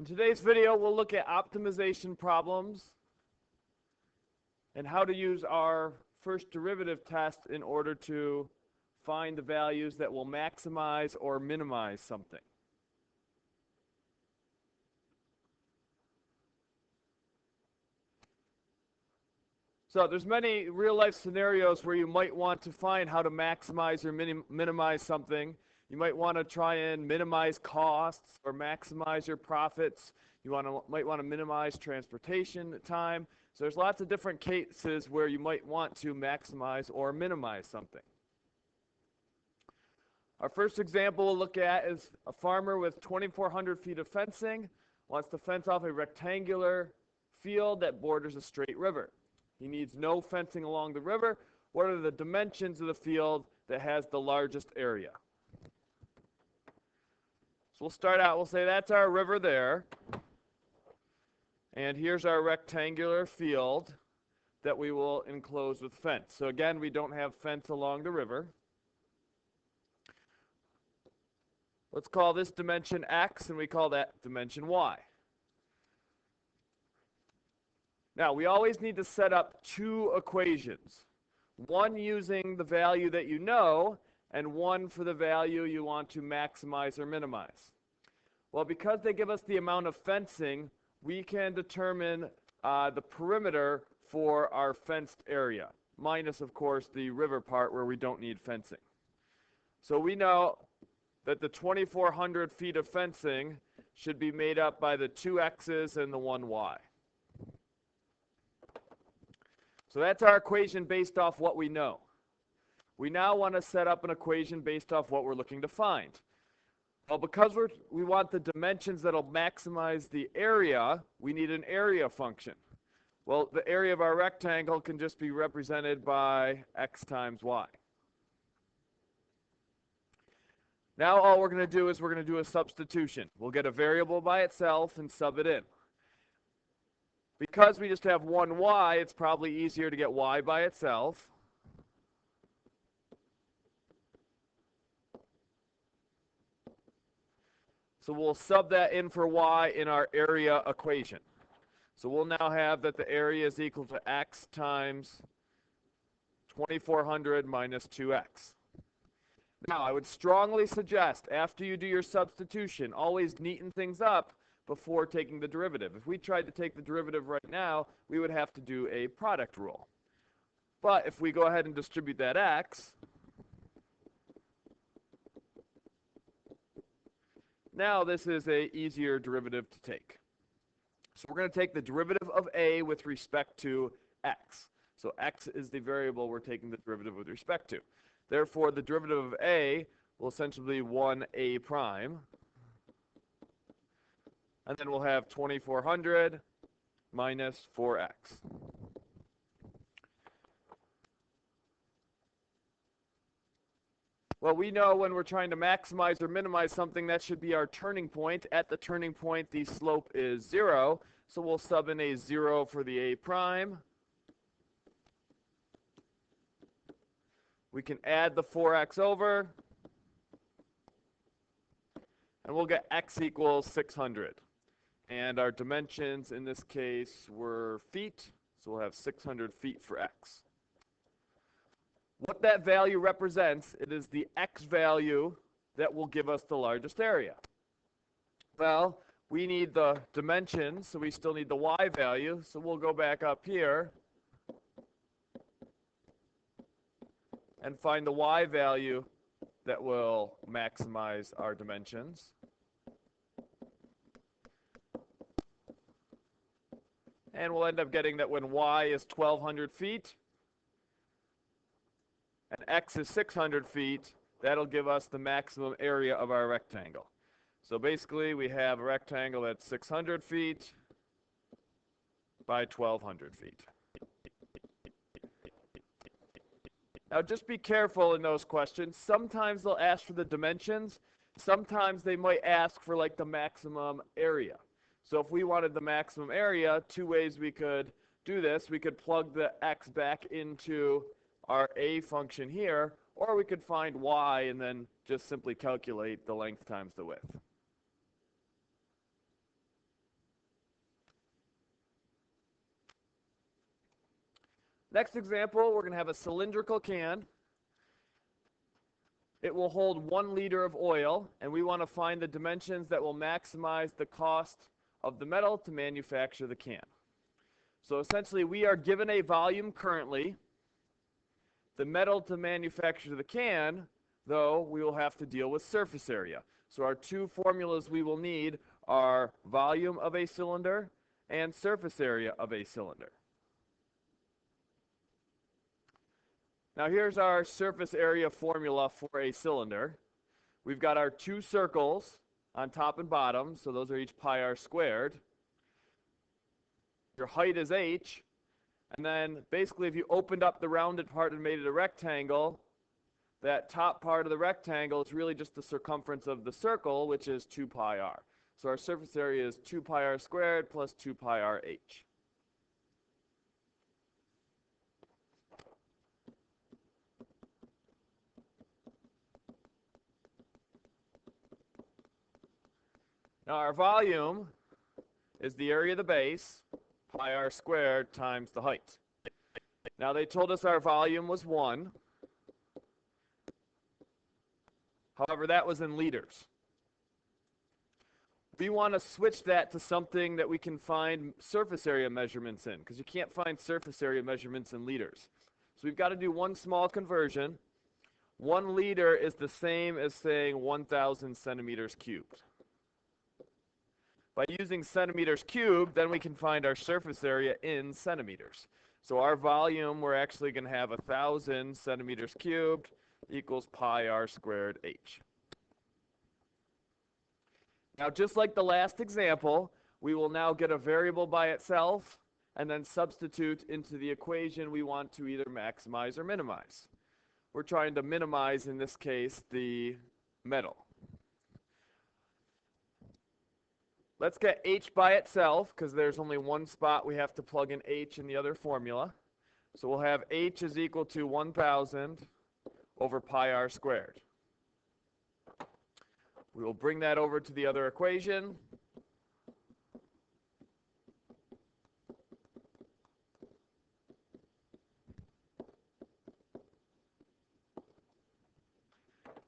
In today's video, we'll look at optimization problems and how to use our first derivative test in order to find the values that will maximize or minimize something. So there's many real-life scenarios where you might want to find how to maximize or minimize something. You might want to try and minimize costs or maximize your profits. You might want to minimize transportation time. So there's lots of different cases where you might want to maximize or minimize something. Our first example we'll look at is a farmer with 2,400 feet of fencing wants to fence off a rectangular field that borders a straight river. He needs no fencing along the river. What are the dimensions of the field that has the largest area? So we'll start out, we'll say that's our river there. And here's our rectangular field that we will enclose with fence. So again, we don't have fence along the river. Let's call this dimension x, and we call that dimension y. Now, we always need to set up two equations. One using the value that you know, and one for the value you want to maximize or minimize. Well, because they give us the amount of fencing, we can determine the perimeter for our fenced area, minus, of course, the river part where we don't need fencing. So we know that the 2,400 feet of fencing should be made up by the two x's and the one y. So that's our equation based off what we know. We now want to set up an equation based off what we're looking to find. Well, because we want the dimensions that'll maximize the area, we need an area function. Well, the area of our rectangle can just be represented by x times y. Now all we're going to do is we're going to do a substitution. We'll get a variable by itself and sub it in. Because we just have one y, it's probably easier to get y by itself. So we'll sub that in for y in our area equation. So we'll now have that the area is equal to x times 2,400 minus 2x. Now, I would strongly suggest, after you do your substitution, always neaten things up before taking the derivative. If we tried to take the derivative right now, we would have to do a product rule. But if we go ahead and distribute that x, now this is an easier derivative to take. So we're going to take the derivative of a with respect to x. So x is the variable we're taking the derivative with respect to. Therefore, the derivative of a will essentially be 1a prime. And then we'll have 2,400 minus 4x. Well, we know when we're trying to maximize or minimize something, that should be our turning point. At the turning point, the slope is 0. So we'll sub in a 0 for the a prime. We can add the 4x over. And we'll get x equals 600. And our dimensions in this case were feet, so we'll have 600 feet for x. What that value represents, it is the x value that will give us the largest area. Well, we need the dimensions, so we still need the y value, so we'll go back up here and find the y value that will maximize our dimensions. And we'll end up getting that when y is 1,200 feet and x is 600 feet, that'll give us the maximum area of our rectangle. So basically, we have a rectangle that's 600 feet by 1,200 feet. Now, just be careful in those questions. Sometimes they'll ask for the dimensions. Sometimes they might ask for, like, the maximum area. So if we wanted the maximum area, two ways we could do this. We could plug the x back into our a function here, or we could find y and then just simply calculate the length times the width. Next example, we're going to have a cylindrical can. It will hold 1 liter of oil, and we want to find the dimensions that will maximize the cost of the metal to manufacture the can. So essentially, we are given a volume currently. The metal to manufacture the can, though, we will have to deal with surface area. So our two formulas we will need are volume of a cylinder and surface area of a cylinder. Now here's our surface area formula for a cylinder. We've got our two circles on top and bottom, so those are each pi r squared. Your height is h, and then basically if you opened up the rounded part and made it a rectangle, that top part of the rectangle is really just the circumference of the circle, which is 2 pi r. So our surface area is 2 pi r squared plus 2 pi r h. Now our volume is the area of the base, pi r squared times the height. Now they told us our volume was 1. However, that was in liters. We want to switch that to something that we can find surface area measurements in, because you can't find surface area measurements in liters. So we've got to do one small conversion. 1 liter is the same as saying 1,000 centimeters cubed. By using centimeters cubed, then we can find our surface area in centimeters. So our volume, we're actually going to have 1,000 centimeters cubed equals pi r squared h. Now, just like the last example, we will now get a variable by itself and then substitute into the equation we want to either maximize or minimize. We're trying to minimize, in this case, the metal. Let's get h by itself, because there's only one spot we have to plug in h in the other formula. So we'll have h is equal to 1,000 over pi r squared. We will bring that over to the other equation.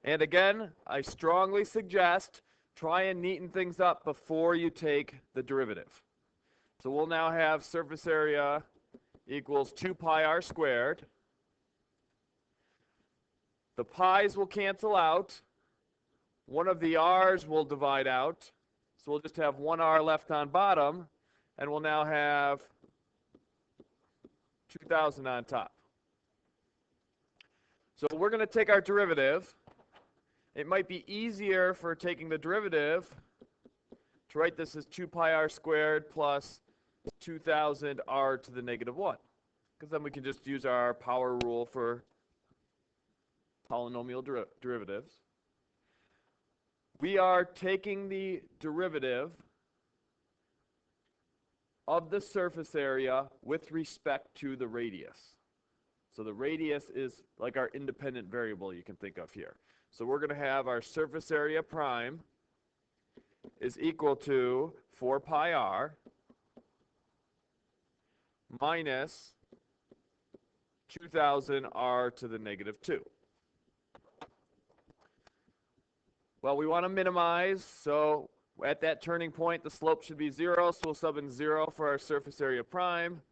And again, I strongly suggest try and neaten things up before you take the derivative. So we'll now have surface area equals 2 pi r squared. The pi's will cancel out. One of the r's will divide out. So we'll just have 1 r left on bottom, and we'll now have 2,000 on top. So we're going to take our derivative. It might be easier for taking the derivative to write this as 2 pi r squared plus 2,000 r to the negative 1. Because then we can just use our power rule for polynomial derivatives. We are taking the derivative of the surface area with respect to the radius. So the radius is like our independent variable you can think of here. So we're going to have our surface area prime is equal to 4 pi r minus 2,000 r to the negative 2. Well, we want to minimize, so at that turning point, the slope should be 0, so we'll sub in 0 for our surface area prime.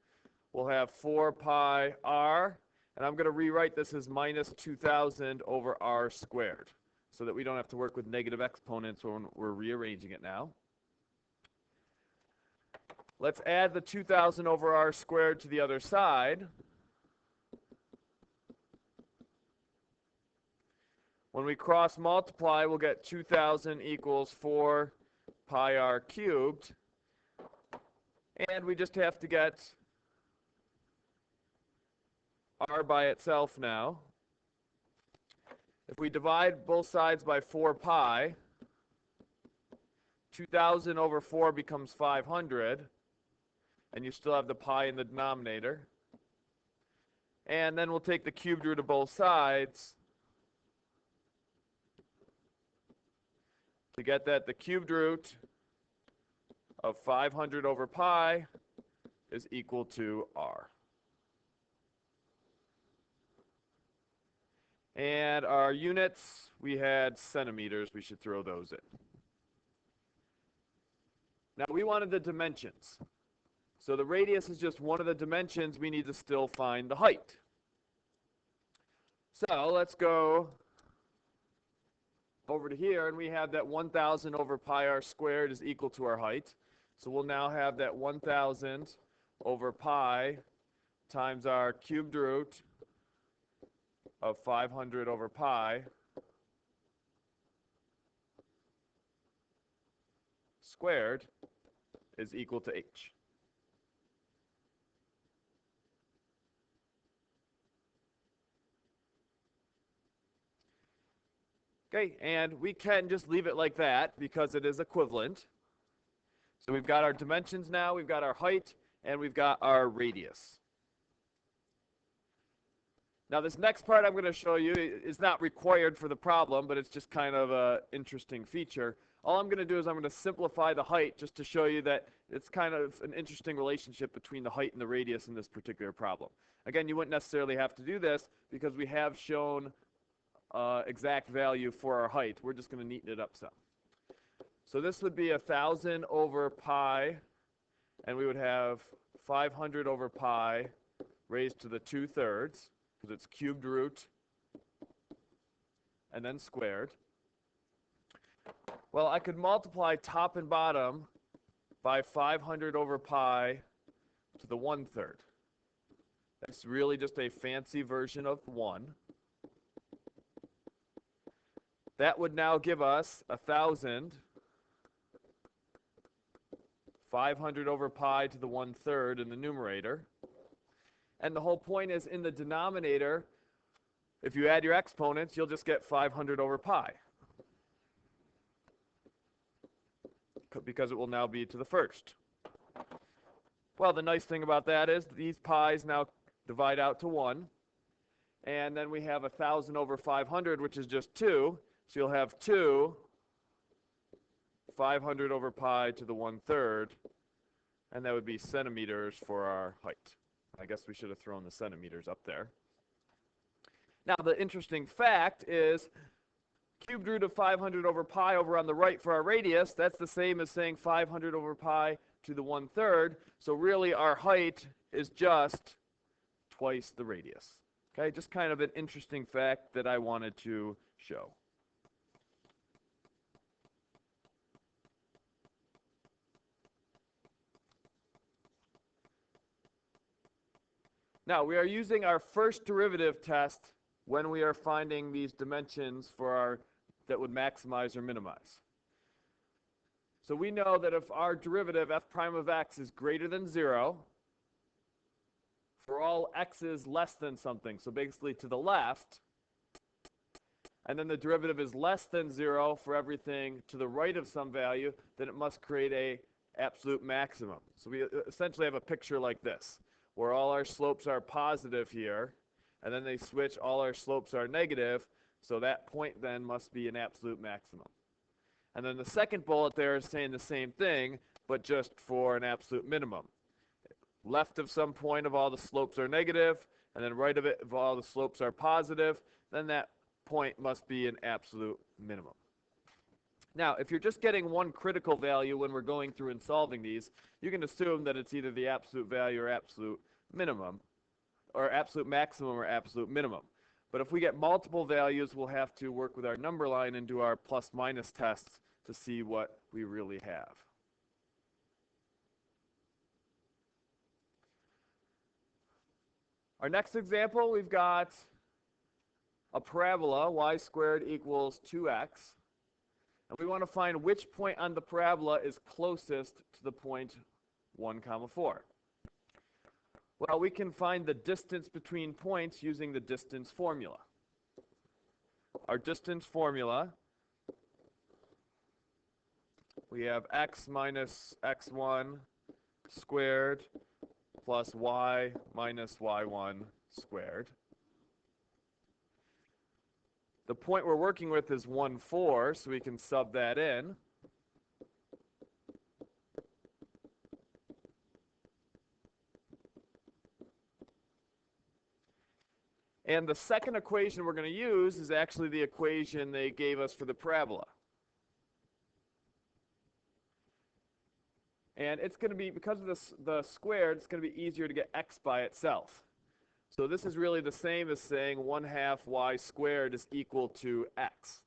We'll have 4 pi r, and I'm going to rewrite this as minus 2,000 over r squared, so that we don't have to work with negative exponents when we're rearranging it now. Let's add the 2,000 over r squared to the other side. When we cross multiply, we'll get 2,000 equals 4 pi r cubed. And we just have to get r by itself now. If we divide both sides by 4 pi, 2,000 over 4 becomes 500. And you still have the pi in the denominator. And then we'll take the cubed root of both sides. To get that, the cubed root of 500 over pi is equal to r. And our units, we had centimeters. We should throw those in. Now, we wanted the dimensions. So the radius is just one of the dimensions. We need to still find the height. So let's go over to here, and we have that 1,000 over pi r squared is equal to our height. So we'll now have that 1,000 over pi times our cubed root of 500 over pi squared is equal to h. Okay, and we can just leave it like that because it is equivalent. So we've got our dimensions now, we've got our height, and we've got our radius. Now this next part I'm going to show you is not required for the problem, but it's just kind of an interesting feature. All I'm going to do is I'm going to simplify the height just to show you that it's kind of an interesting relationship between the height and the radius in this particular problem. Again, you wouldn't necessarily have to do this because we have shown exact value for our height. We're just going to neaten it up some. So this would be 1,000 over pi, and we would have 500 over pi raised to the 2/3, because it's cubed root and then squared. Well, I could multiply top and bottom by 500 over pi to the 1/3. That's really just a fancy version of 1. That would now give us 1,000 500 over pi to the 1/3 in the numerator. And the whole point is in the denominator, if you add your exponents, you'll just get 500 over pi. Because it will now be to the first. Well, the nice thing about that is these pi's now divide out to 1. And then we have 1,000 over 500, which is just 2. So you'll have 2 500 over pi to the 1/3, and that would be centimeters for our height. I guess we should have thrown the centimeters up there. Now, the interesting fact is cubed root of 500 over pi over on the right for our radius, that's the same as saying 500 over pi to the 1/3. So really, our height is just twice the radius. Okay, just kind of an interesting fact that I wanted to show. Now, we are using our first derivative test when we are finding these dimensions for our that would maximize or minimize. So we know that if our derivative f prime of x is greater than 0 for all x's less than something, so basically to the left, and then the derivative is less than 0 for everything to the right of some value, then it must create a absolute maximum. So we essentially have a picture like this, where all our slopes are positive here, and then they switch, all our slopes are negative, so that point then must be an absolute maximum. And then the second bullet there is saying the same thing, but just for an absolute minimum. Left of some point of all the slopes are negative, and then right of it if all the slopes are positive, then that point must be an absolute minimum. Now, if you're just getting one critical value when we're going through and solving these, you can assume that it's either the absolute value or absolute minimum, or absolute maximum or absolute minimum. But if we get multiple values, we'll have to work with our number line and do our plus minus tests to see what we really have. Our next example, we've got a parabola, y squared equals 2x. And we want to find which point on the parabola is closest to the point 1, 4. Well, we can find the distance between points using the distance formula. Our distance formula, we have x minus x1 squared plus y minus y1 squared. The point we're working with is 1, 4, so we can sub that in. And the second equation we're going to use is actually the equation they gave us for the parabola. And it's going to be, because of the squared, it's going to be easier to get x by itself. So this is really the same as saying 1/2 y squared is equal to x.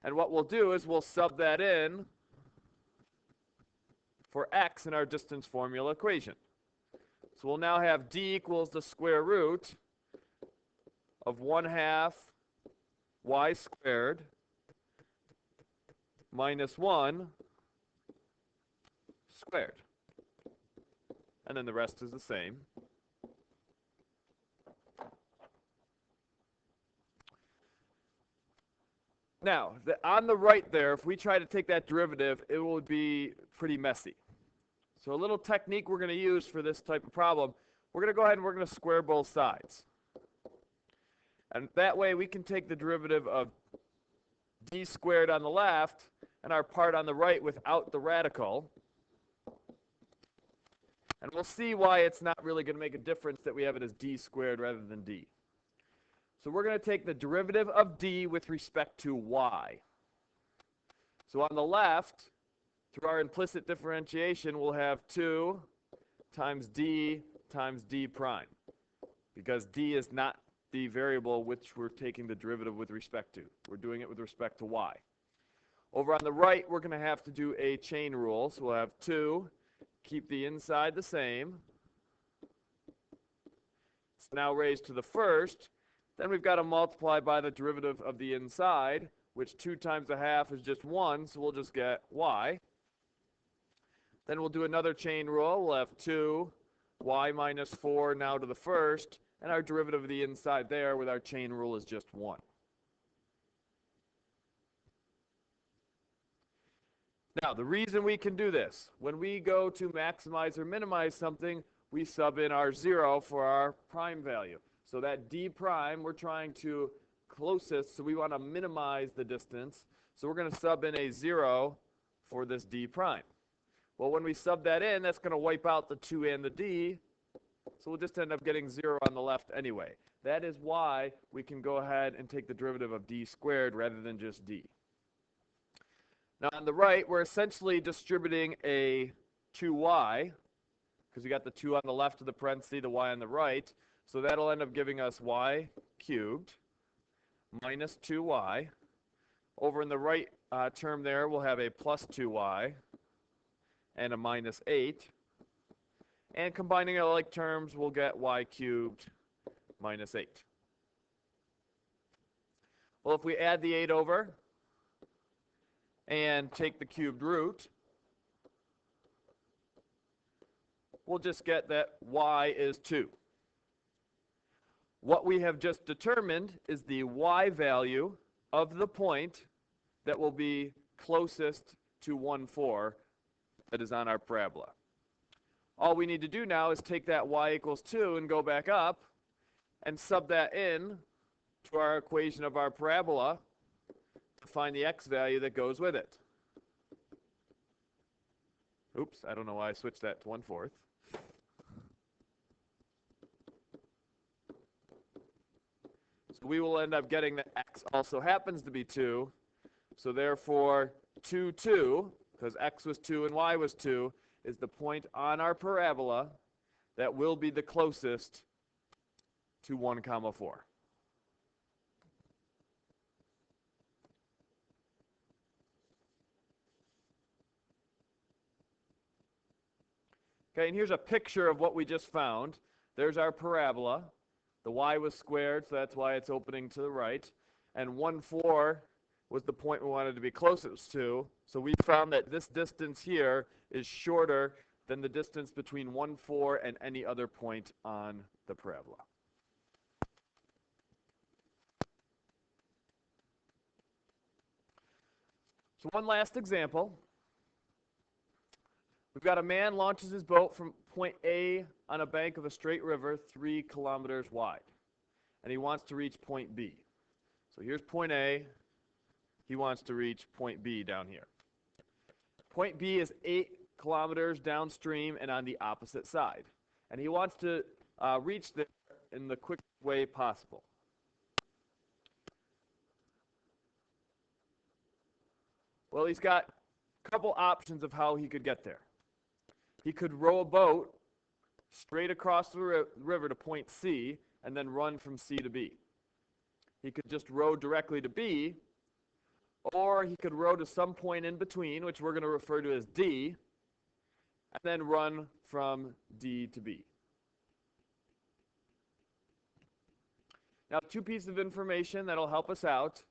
And what we'll do is we'll sub that in for x in our distance formula equation. So we'll now have d equals the square root of 1/2 y squared minus 1 squared. And then the rest is the same. Now, on the right there, if we try to take that derivative, it will be pretty messy. So a little technique we're going to use for this type of problem, we're going to go ahead and we're going to square both sides. And that way we can take the derivative of d squared on the left and our part on the right without the radical. And we'll see why it's not really going to make a difference that we have it as d squared rather than d. So we're going to take the derivative of d with respect to y. So on the left, through our implicit differentiation, we'll have 2 times d prime, because d is not the variable which we're taking the derivative with respect to. We're doing it with respect to y. Over on the right, we're going to have to do a chain rule. So we'll have 2, keep the inside the same. It's now raised to the first. Then we've got to multiply by the derivative of the inside, which 2 times 1/2 is just 1, so we'll just get y. Then we'll do another chain rule. We'll have 2, y minus 4 now to the first, and our derivative of the inside there with our chain rule is just 1. Now, the reason we can do this, when we go to maximize or minimize something, we sub in our 0 for our prime value. So that d prime, we're trying to closest, so we want to minimize the distance. So we're going to sub in a 0 for this d prime. Well, when we sub that in, that's going to wipe out the 2 and the d, so we'll just end up getting 0 on the left anyway. That is why we can go ahead and take the derivative of d squared rather than just d. Now on the right, we're essentially distributing a 2y, because we got the 2 on the left of the parenthesis, the y on the right. So that'll end up giving us y cubed minus 2y. Over in the right term there, we'll have a plus 2y and a minus 8. And combining our like terms, we'll get y cubed minus 8. Well, if we add the 8 over and take the cubed root, we'll just get that y is 2. What we have just determined is the y value of the point that will be closest to 1,4 that is on our parabola. All we need to do now is take that y equals 2 and go back up and sub that in to our equation of our parabola to find the x value that goes with it. Oops, I don't know why I switched that to 1/4. So we will end up getting that x also happens to be 2. So therefore, 2, 2, because x was 2 and y was 2, is the point on our parabola that will be the closest to 1,4. Okay, and here's a picture of what we just found. There's our parabola. The y was squared, so that's why it's opening to the right. And 1,4 was the point we wanted to be closest to. So we found that this distance here is shorter than the distance between 1,4 and any other point on the parabola. So one last example. We've got a man launches his boat from point A on a bank of a straight river 3 kilometers wide, and he wants to reach point B. So here's point A. He wants to reach point B down here. Point B is 8 kilometers downstream and on the opposite side. And he wants to reach there in the quickest way possible. Well, he's got a couple options of how he could get there. He could row a boat straight across the river to point C and then run from C to B. He could just row directly to B, or he could row to some point in between, which we're going to refer to as D, and then run from D to B. Now, two pieces of information that'll help us out.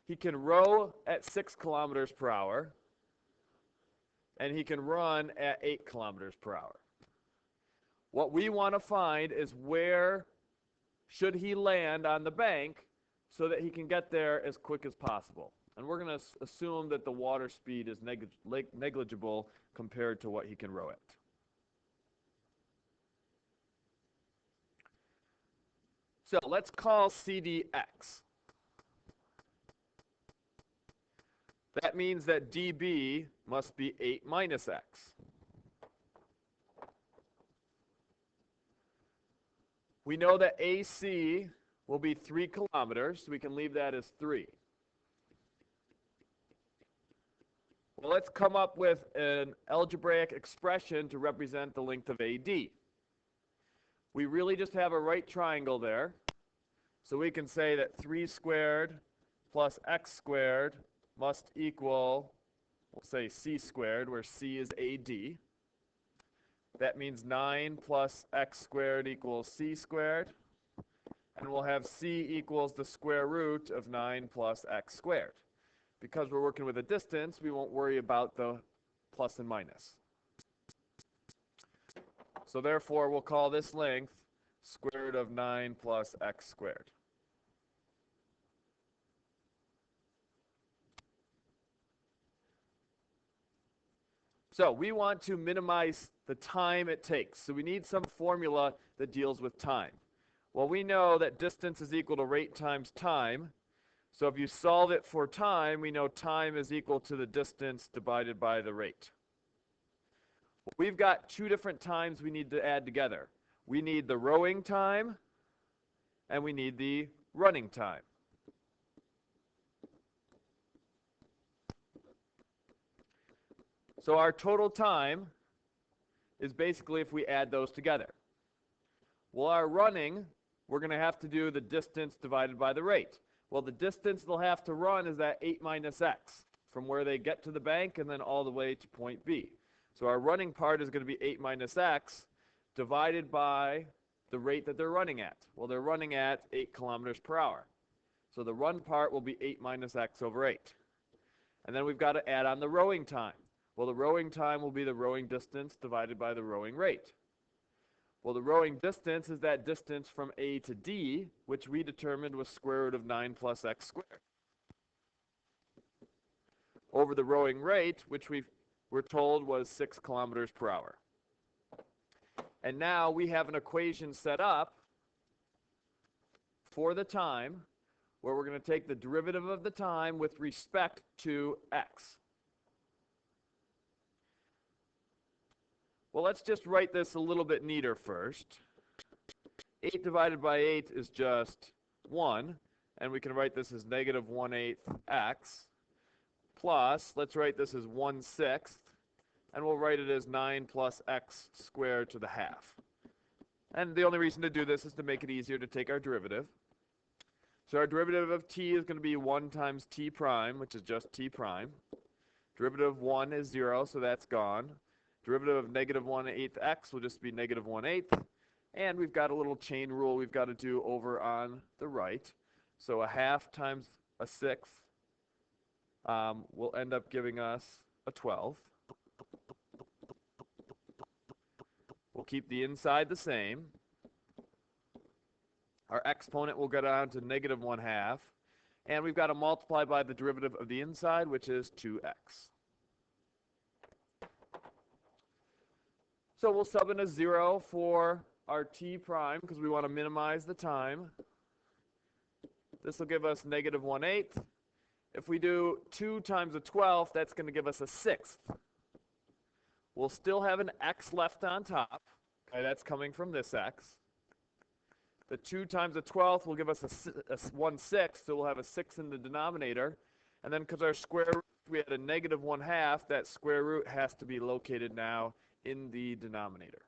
He can row at 6 kilometers per hour, and he can run at 8 kilometers per hour. What we want to find is where should he land on the bank so that he can get there as quick as possible. And we're going to assume that the water speed is negligible compared to what he can row at. So let's call CD X. That means that DB must be 8 minus X. We know that AC will be 3 kilometers, so we can leave that as 3. Well, let's come up with an algebraic expression to represent the length of AD. We really just have a right triangle there, so we can say that 3 squared plus x squared must equal, we'll say c squared, where c is AD. That means 9 plus x squared equals c squared. And we'll have c equals the square root of 9 plus x squared. Because we're working with a distance, we won't worry about the plus and minus. So therefore, we'll call this length square root of 9 plus x squared. So we want to minimize the time it takes. So we need some formula that deals with time. Well, we know that distance is equal to rate times time. So if you solve it for time, we know time is equal to the distance divided by the rate. We've got two different times we need to add together. We need the rowing time, and we need the running time. So our total time is basically if we add those together. Well, our running, we're going to have to do the distance divided by the rate. Well, the distance they'll have to run is that 8 minus x, from where they get to the bank and then all the way to point B. So our running part is going to be 8 minus x divided by the rate that they're running at. Well, they're running at 8 kilometers per hour. So the run part will be 8 minus x over 8. And then we've got to add on the rowing time. Well, the rowing time will be the rowing distance divided by the rowing rate. Well, the rowing distance is that distance from A to D, which we determined was square root of 9 plus x squared, over the rowing rate, which we were told was 6 kilometers per hour. And now we have an equation set up for the time where we're going to take the derivative of the time with respect to x. Well, let's just write this a little bit neater first. 8 divided by 8 is just 1, and we can write this as negative 1/8 x, plus, let's write this as 1/6, and we'll write it as 9 plus x squared to the half. And the only reason to do this is to make it easier to take our derivative. So our derivative of t is going to be 1 times t prime, which is just t prime. Derivative of 1 is 0, so that's gone. Derivative of negative 1/8 x will just be negative 1/8. And we've got a little chain rule we've got to do over on the right. So a half times a sixth will end up giving us a 12. We'll keep the inside the same. Our exponent will go down to negative 1/2. And we've got to multiply by the derivative of the inside, which is 2x. So we'll sub in a 0 for our t prime because we want to minimize the time. This will give us negative 1/8. If we do 2 times a 12th, that's going to give us a 1/6. We'll still have an x left on top. Okay, that's coming from this x. The 2 times the 12th will give us a 1/6, so we'll have a 6 in the denominator. And then because our square root, we had a negative 1/2, that square root has to be located now in the denominator.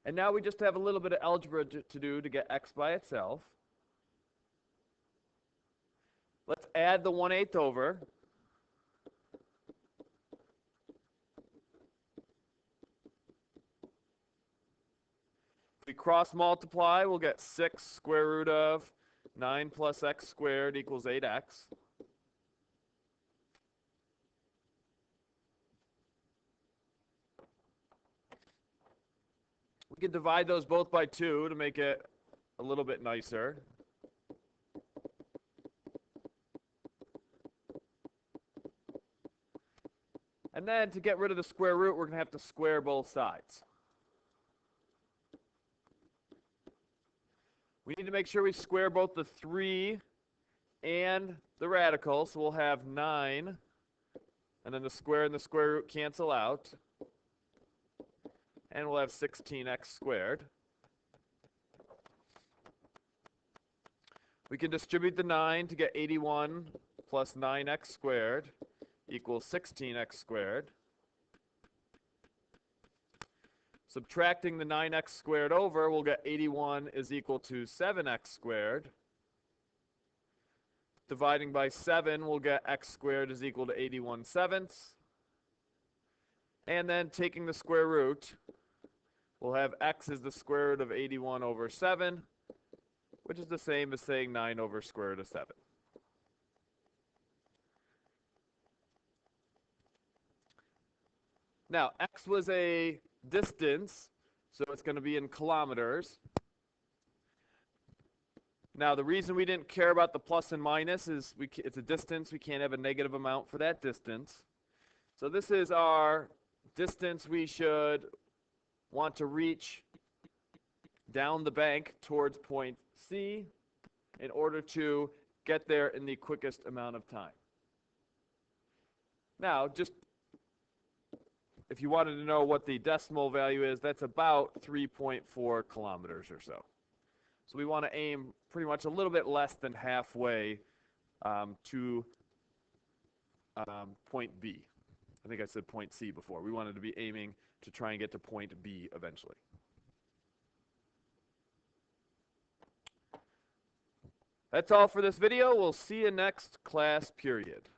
And now we just have a little bit of algebra to do to get x by itself. Let's add the 1/8 over. If we cross multiply, we'll get 6 square root of 9 plus x squared equals 8x. We can divide those both by 2 to make it a little bit nicer. And then to get rid of the square root, we're going to have to square both sides. We need to make sure we square both the 3 and the radical, so we'll have 9, and then the square and the square root cancel out, and we'll have 16x squared. We can distribute the 9 to get 81 plus 9x squared equals 16x squared. Subtracting the 9x squared over, we'll get 81 is equal to 7x squared. Dividing by 7, we'll get x squared is equal to 81/7. And then taking the square root, we'll have x is the square root of 81 over 7, which is the same as saying 9 over square root of 7. Now, x was a distance, so it's going to be in kilometers. Now, the reason we didn't care about the plus and minus is it's a distance. We can't have a negative amount for that distance. So this is our distance we should want to reach down the bank towards point C in order to get there in the quickest amount of time. Now, just if you wanted to know what the decimal value is, that's about 3.4 kilometers or so. So we want to aim pretty much a little bit less than halfway to point B. I think I said point C before. We wanted to be aiming to try and get to point B eventually. That's all for this video. We'll see you next class period.